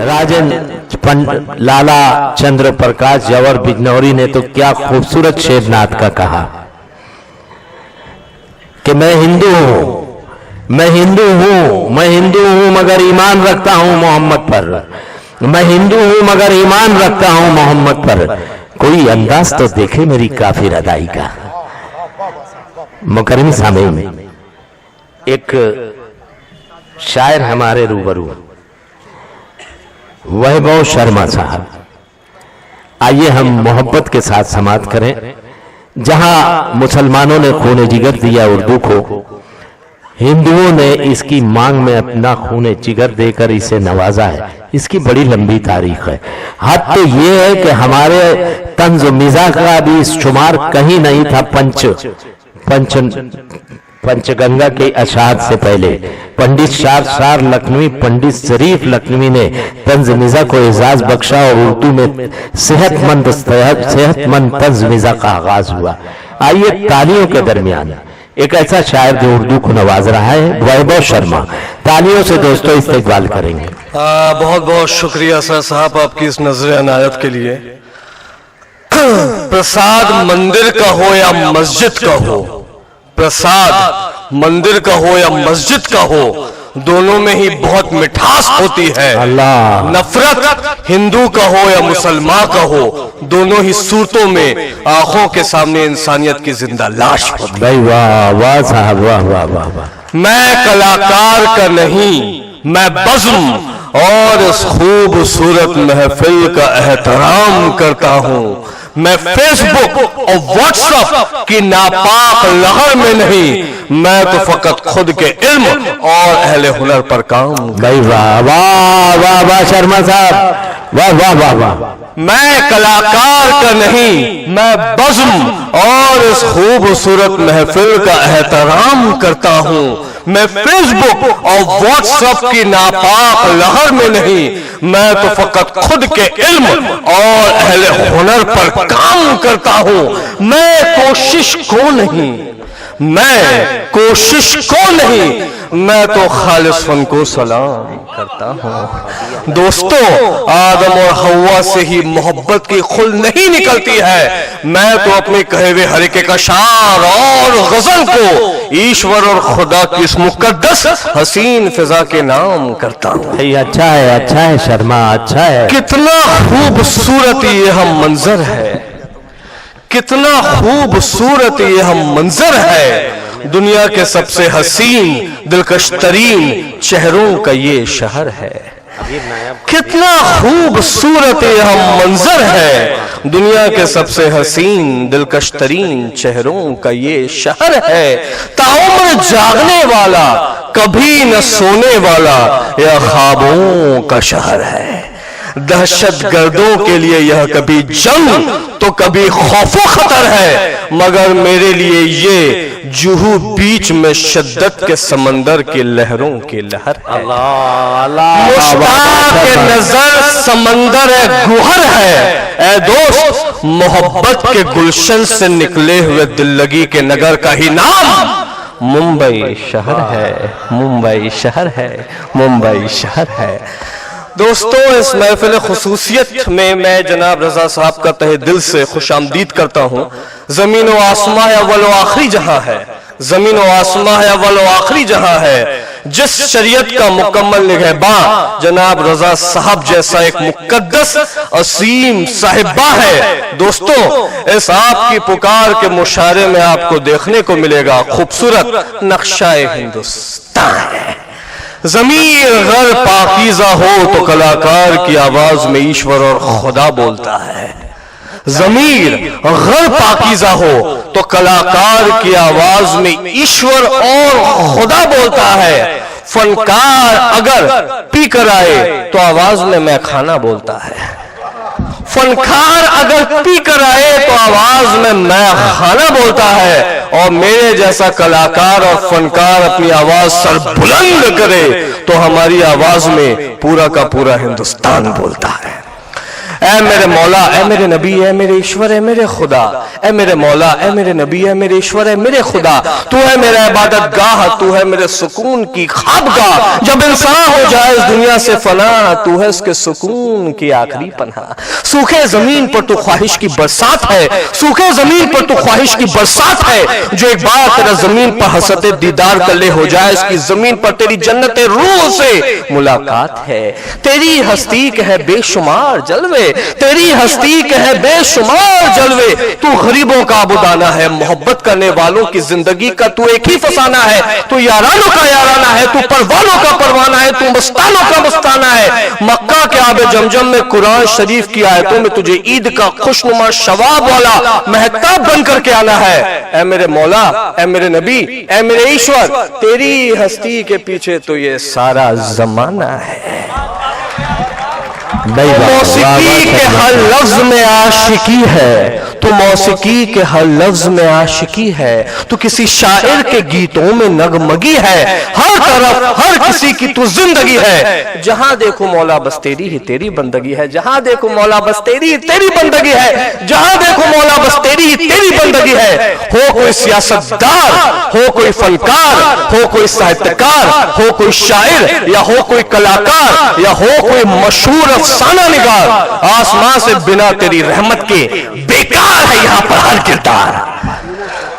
राजन लाला चंद्र प्रकाश जवर बिजनौरी ने तो क्या खूबसूरत शेर नाथ का कहा कि मैं हिंदू हूं, मैं हिंदू हूं, मैं हिंदू हूं मगर ईमान रखता हूं मोहम्मद पर, मैं हिंदू हूं मगर ईमान रखता हूं मोहम्मद पर। कोई अंदाज तो देखे मेरी काफिर अदाई का। मुकर्रम सामीन, एक शायर हमारे रूबरू वैभव शर्मा साहब, आइए हम मोहब्बत के साथ समाप्त करें। जहां मुसलमानों ने खून जिगर दिया उर्दू को, हिंदुओं ने इसकी मांग में अपना खून जिगर देकर इसे नवाजा है। इसकी बड़ी लंबी तारीख है। हद तो ये है कि हमारे तंज मिजा का भी शुमार कहीं नहीं था। पंचगंगा के अशाद से पहले पंडित शार लखनवी, पंडित शरीफ लखनवी ने तंज मिजा को एजाज बख्शा और उर्दू में सेहतमंद तंज मिजा का आगाज हुआ। आइए तालियों के दरमियान एक ऐसा शायर जो उर्दू को नवाज रहा है, वैभव शर्मा। तालियों से दोस्तों इस्तेकबाल करेंगे। बहुत बहुत शुक्रिया सर साहब आपकी इस नजर अनायत के लिए। प्रसाद मंदिर का हो या मस्जिद का हो, प्रसाद मंदिर का हो या मस्जिद का हो, दोनों में ही बहुत मिठास होती है। अल्लाह। नफरत हिंदू का हो या मुसलमान का हो, दोनों ही सूरतों में आंखों के सामने इंसानियत की जिंदा लाश होती है। भाई वाह वाह साहब, वाह वाह वाह वाह। मैं कलाकार का नहीं, मैं बज़्म और इस खूबसूरत महफिल का एहतराम करता हूँ। मैं फेसबुक और व्हाट्सएप की नापाक लहर में नहीं, मैं तो फकत खुद के इल्म और अहले हुनर पर काम। भाई वाह वाह वाह वाह शर्मा साहब, वाह वाह वाह वाह। मैं कलाकार का नहीं, मैं बज़्म और इस खूबसूरत महफिल का एहतराम करता हूँ। मैं फेसबुक और व्हाट्सएप की नापाक लहर में नहीं, मैं तो फकत खुद के इल्म और अहले हुनर पर काम करता हूँ। मैं कोशिश को नहीं, मैं कोशिश को नहीं, मैं तो खालिस फन को सलाम करता हूँ। दोस्तों, आदम और हवा से ही मोहब्बत की खुल नहीं निकलती है। मैं तो अपने कहे हुए हरिके का शार और गजल को ईश्वर और खुदा की इस मुकद्दस हसीन फिजा के नाम करता हूँ। अच्छा है, अच्छा है शर्मा, अच्छा है। कितना खूबसूरत ये हम मंजर है, कितना खूबसूरत ये हम मंजर है। दुनिया के सबसे हसीन दिलकश तरीन चेहरों का ये शहर है। कितना खूबसूरत ये हम मंजर है। दुनिया के सबसे हसीन दिलकश तरीन चेहरों का ये शहर है। ताउम्र जागने वाला, कभी न सोने वाला, यह ख्वाबों का शहर है। दहशत गर्दों के लिए यह कभी जंग तो कभी खौफो खतर है, मगर मेरे लिए ये जुहू बीच में शिद्दत के समंदर की लहरों की लहर है। मुश्ताक के नजर समंदर है, गुहर है। ए दोस्त, मोहब्बत के गुलशन से निकले हुए दिल लगी के नगर का ही नाम मुंबई शहर है, मुंबई शहर है, मुंबई शहर है। दोस्तों, इस महफिल खुसूसियत में मैं जनाब रजा साहब का तहे दिल से खुशामदीद करता हूँ। जमीन व आसमां है अव्वल व आखिरी जहां है, जमीन व आसमां है अव्वल व आखिरी जहां है। जिस शरीयत का मुकम्मल निगहबान जनाब रजा साहब जैसा एक मुकद्दस असीम साहिबा है। दोस्तों, इस आपकी पुकार के मुशारे में आपको देखने को मिलेगा खूबसूरत नक्शाए हिंदुस्तान है। ज़मीर अगर पाकीज़ा हो तो कलाकार की आवाज में ईश्वर और खुदा बोलता है। ज़मीर अगर पाकीज़ा हो तो कलाकार की आवाज में ईश्वर और खुदा बोलता है। फनकार अगर पी कर आए तो आवाज में मैं खाना बोलता है। फनकार अगर पी कर आए तो आवाज में मैं खाना बोलता है। और मेरे जैसा कलाकार और फनकार अपनी आवाज सर बुलंद करे तो हमारी आवाज में पूरा का पूरा हिंदुस्तान बोलता है। اے میرے مولا، اے میرے نبی، اے میرے ایشور، اے میرے خدا، اے میرے مولا، اے میرے نبی، اے میرے ایشور، اے میرے خدا، تو ہے میرا عبادت گاہ، تو ہے میرے سکون کی خوابگاہ، جب انسان ہو جائے اس دنیا سے فنا، تو ہے اس کے سکون کی آخری پناہ۔ سوکھے زمین پر تو خواہش کی برسات ہے، سوکھے زمین پر تو خواہش کی برسات ہے، جو ایک بار تیرا زمین پر حسرت دیدار کر لے ہو جائے، اس کی زمین پر تیری جنت روح سے ملاقات ہے۔ تیری ہستی کے ہے بے شمار جلوے، تیری ہستی کے ہے بے شمار جلوے، تو غریبوں کا عبودانہ ہے، محبت کرنے والوں کی زندگی کا تو ایک ہی فسانہ ہے، تو یارانوں کا یارانہ ہے، تو پروانوں کا پروانہ ہے، تو مستانوں کا مستانہ ہے۔ مکہ کے آب جمجم میں قرآن شریف کی آیتوں میں تجھے عید کا خوشنما شواب والا مہتاب بن کر کے آنا ہے۔ اے میرے مولا، اے میرے نبی، اے میرے ایشور، تیری ہستی کے پیچھے تو یہ سارا زمانہ ہے۔ موسیقی کے ہر لفظ میں عاشقی ہے، تو موسیقی کے ہر لفظ میں عاشقی ہے، تو کسی شاعر کے گیتوں میں نغمگی ہے، ہر طرف ہر کسی کی تو زندگی ہے۔ جہاں دیکھو مولا بس تیری ہی تیری بندگی ہے، جہاں دیکھو مولا بس تیری ہی تیری بندگی ہے، جہاں دیکھو مولا بس تیری ہی تیری بندگی ہے۔ ہو کوئی سیاستدار، ہو کوئی فنکار، ہو کوئی ساہتکار، ہو کوئی شاعر، یا ہو کوئی کلاکار، یا ہو کوئی مشہور افسانہ نگار، آسمان سے بنا تیری رحمت کے بیکار ہے یہاں پر ہر کردار۔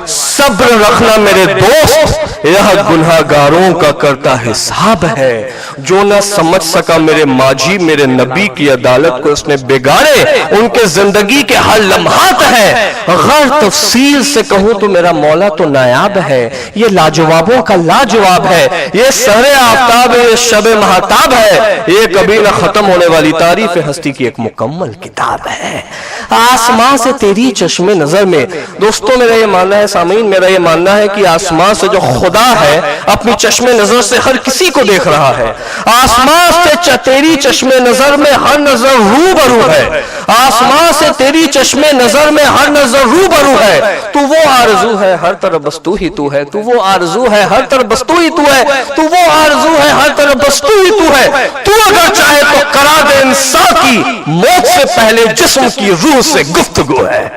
صبر رکھنا میرے دوست، یہ گناہ گاروں کا کرتا حساب ہے، جو نہ سمجھ سکا میرے ماجی میرے نبی کی عدالت کو اس نے بگاڑے، ان کے زندگی کے ہر لمحات ہیں۔ غیر تفصیل سے کہوں تو میرا مولا تو نایاب ہے، یہ لاجوابوں کا لاجواب ہے، یہ سحر آفتاب ہے، یہ شب مہتاب ہے، یہ کبھی نہ ختم ہونے والی تعریف ہستی کی ایک مکمل کتاب ہے۔ آسمان سے تیری چشم نظر میں، دوستوں میرا یہ ماننا ہے، سامعین میرا یہ ماننا ہے کہ آسمان سے جو خدا ہے اپنی چشم نظر سے ہر کسی کو دیکھ رہا ہے۔ آسمان سے تیری چشم نظر میں ہر نظر روبرو ہے، آسمان سے تیری چشم نظر میں ہر نظر روبرو ہے، تو وہ آرزو ہے ہر طرف بس تو ہی تو ہے، تو وہ آرزو ہے ہر طرف بس تو ہی تو ہے، تو وہ آرزو ہے ہر طرف بس تو ہی تو ہے۔ تو اگر چاہے تو کرا دے انسان کی موت سے پہلے جسم کی روح سے گفتگو ہے۔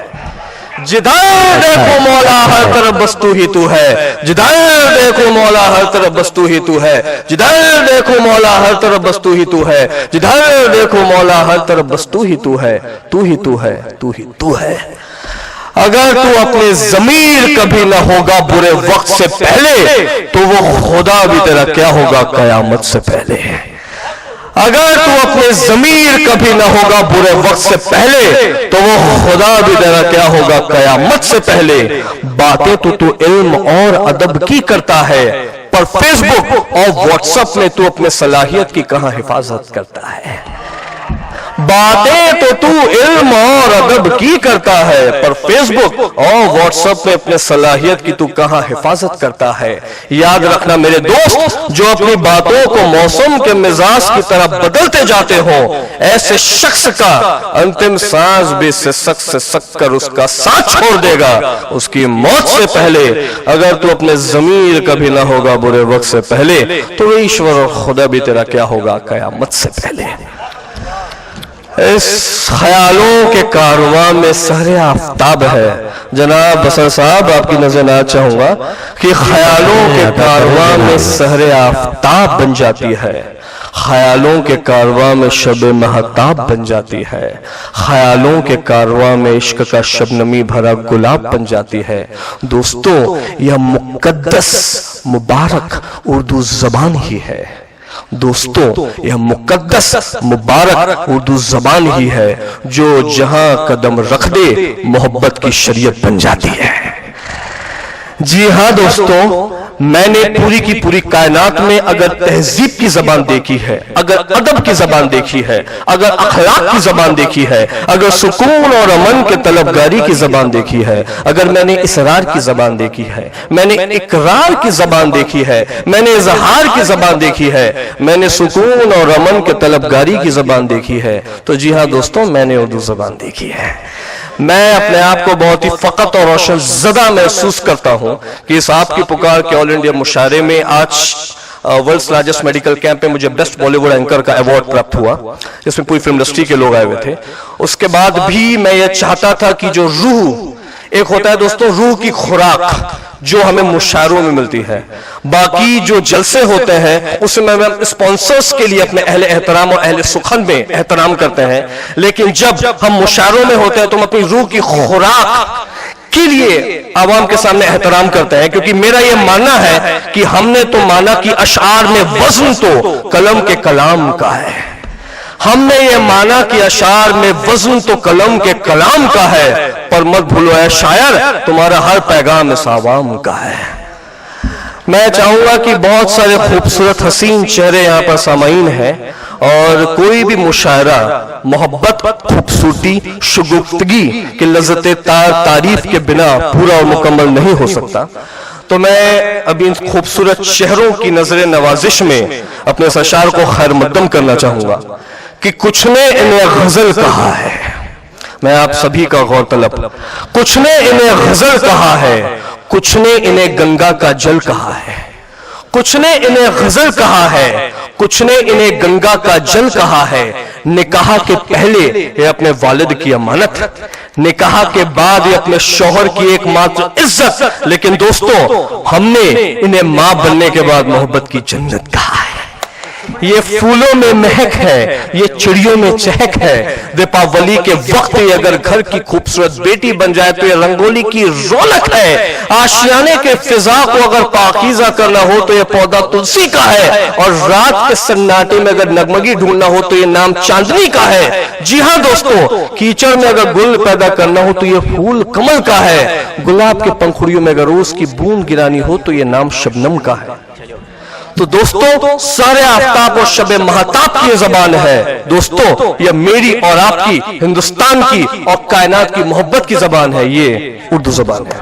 جدھر دیکھو مولا ہر طرف بس تو ہی تو ہے، جدھر دیکھو مولا ہر طرف بس تو ہی تو ہے، جدھر دیکھو مولا ہر طرف بس تو ہی تو ہے، جدھر دیکھو مولا ہر طرف بس تو ہی تو ہے، تو ہی تو ہے، تو ہی تو ہے۔ اگر تو اپنے ضمیر کبھی نہ ہوگا برے وقت سے پہلے، تو وہ خدا بھی تیرا کیا ہوگا قیامت سے پہلے۔ اگر تو اپنے ضمیر کبھی نہ ہوگا برے وقت سے پہلے، تو وہ خدا بھی تیرا کیا ہوگا قیامت سے پہلے۔ باتیں تو علم اور ادب کی کرتا ہے، پر فیس بک اور واٹس ایپ میں تو اپنے صلاحیت کی کہاں حفاظت کرتا ہے۔ باتیں تو علم اور ادب کی کرتا ہے، پر فیس بک اور واٹس ایپ میں اپنے صلاحیت کی تو کہاں حفاظت کرتا ہے۔ یاد رکھنا میرے دوست، جو اپنی باتوں کو موسم کے مزاج کی طرح بدلتے جاتے ہوں، ایسے شخص کا انتم سانس بھی سسک کر اس کا ساتھ چھوڑ دے گا اس کی موت سے پہلے۔ اگر تو اپنے ضمیر کبھی نہ ہوگا برے وقت سے پہلے، تو ایشور اور خدا بھی تیرا کیا ہوگا قیامت سے پہلے۔ اس خیالوں کے کارواں میں سحر آفتاب ہے۔ جناب حسن صاحب آپ کی نظر نہ چاہوں گا کہ خیالوں کے کارواں میں سحر آفتاب بن جاتی ہے، خیالوں کے کارواں میں شب مہتاب بن جاتی ہے، خیالوں کے کارواں میں عشق کا شبنمی بھرا گلاب بن جاتی ہے۔ دوستوں، یہ مقدس مبارک اردو زبان ہی ہے، دوستوں یہ مقدس مبارک اردو زبان ہی ہے، جو جہاں قدم رکھ دے محبت کی شریعت بن جاتی ہے۔ جی ہاں دوستوں، میں نے پوری کی پوری کائنات میں اگر تہذیب کی زبان دیکھی ہے، اگر ادب کی زبان دیکھی ہے، اگر اخلاق کی زبان دیکھی ہے، اگر سکون اور امن کے طلبگاری کی زبان دیکھی ہے، اگر میں نے اسرار کی زبان دیکھی ہے، میں نے اقرار کی زبان دیکھی ہے، میں نے اظہار کی زبان دیکھی ہے، میں نے سکون اور امن کے طلبگاری کی زبان دیکھی ہے، تو جی ہاں دوستوں، میں نے اردو زبان دیکھی ہے۔ میں اپنے آپ کو بہت ہی فقط اور روشن زدہ محسوس کرتا ہوں کہ اس آپ کی پکار کے آل انڈیا مشاعرے میں آج वर्ल्ड्स लार्जेस्ट मेडिकल कैंप में मुझे बेस्ट बॉलीवुड एंकर का अवार्ड प्राप्त हुआ, जिसमें पूरी फिल्म इंडस्ट्री के लोग आए हुए थे। उसके बाद भी मैं ये चाहता था कि जो रूह, एक होता है दोस्तों रूह की खुराक जो हमें मुशायरों में मिलती है, बाकी जो जलसे होते हैं उसमें हम स्पॉन्सर्स के लिए अपने अहले एहतराम और अहले सुखन में एहतराम करते हैं, लेकिन जब हम मुशायरों में होते हैं तो हम अपनी रूह की खुराक के लिए आवाम के सामने एहतराम करते हैं। क्योंकि मेरा यह मानना है कि हमने तो माना कि अशआर में वज़न तो कलम के कलाम का है, हमने ये माना कि अशार में वज़न तो कलम के कलाम का है, पर मत भूलो ऐ शायर तुम्हारा हर पैगाम इस आवाम का है। मैं चाहूंगा कि बहुत सारे खूबसूरत हसीन चेहरे यहाँ पर सामाईन हैं, और कोई भी मुशायरा मोहब्बत, खूबसूरती, शुगुफ्तगी की लज़्ज़त तारीफ के बिना पूरा और मुकम्मल नहीं हो सकता। तो मैं अभी इन खूबसूरत चेहरों की नजर नवाजिश में अपने इस अशार को खैर मकदम करना चाहूंगा कि कुछ ने इन्हें गजल कहा है। मैं आप सभी का गौर तलब, कुछ ने इन्हें गजल कहा है, कुछ ने इन्हें गंगा का जल कहा है, कुछ ने इन्हें गजल कहा है, कुछ ने इन्हें गंगा का जल कहा है। निकाह के पहले ये अपने वालिद की अमानत, निकाह के बाद ये अपने शौहर की एकमात्र इज्जत, लेकिन दोस्तों हमने इन्हें मां बनने के बाद मोहब्बत की जन्नत कहा है। ये फूलों में महक है, ये चिड़ियों में चहक है। दीपावली के वक्त ये अगर घर की खूबसूरत बेटी बन जाए तो ये रंगोली की रौनक है। आशियाने के फिजा को अगर पाकीज़ा करना हो तो ये पौधा तुलसी का है, और रात के सन्नाटे में अगर नगमगी ढूंढना हो तो ये नाम चांदनी का है। जी हाँ दोस्तों, कीचड़ में अगर गुल पैदा करना हो तो ये फूल कमल का है। गुलाब के पंखुड़ियों में अगर रोज की बूंद गिरानी हो तो ये नाम शबनम का है। तो दोस्तों सारे आफ्ताब और शबे महताब की जबान है। दोस्तों यह मेरी और आपकी, हिंदुस्तान की और कायनात की मोहब्बत की जबान है, ये उर्दू जबान है।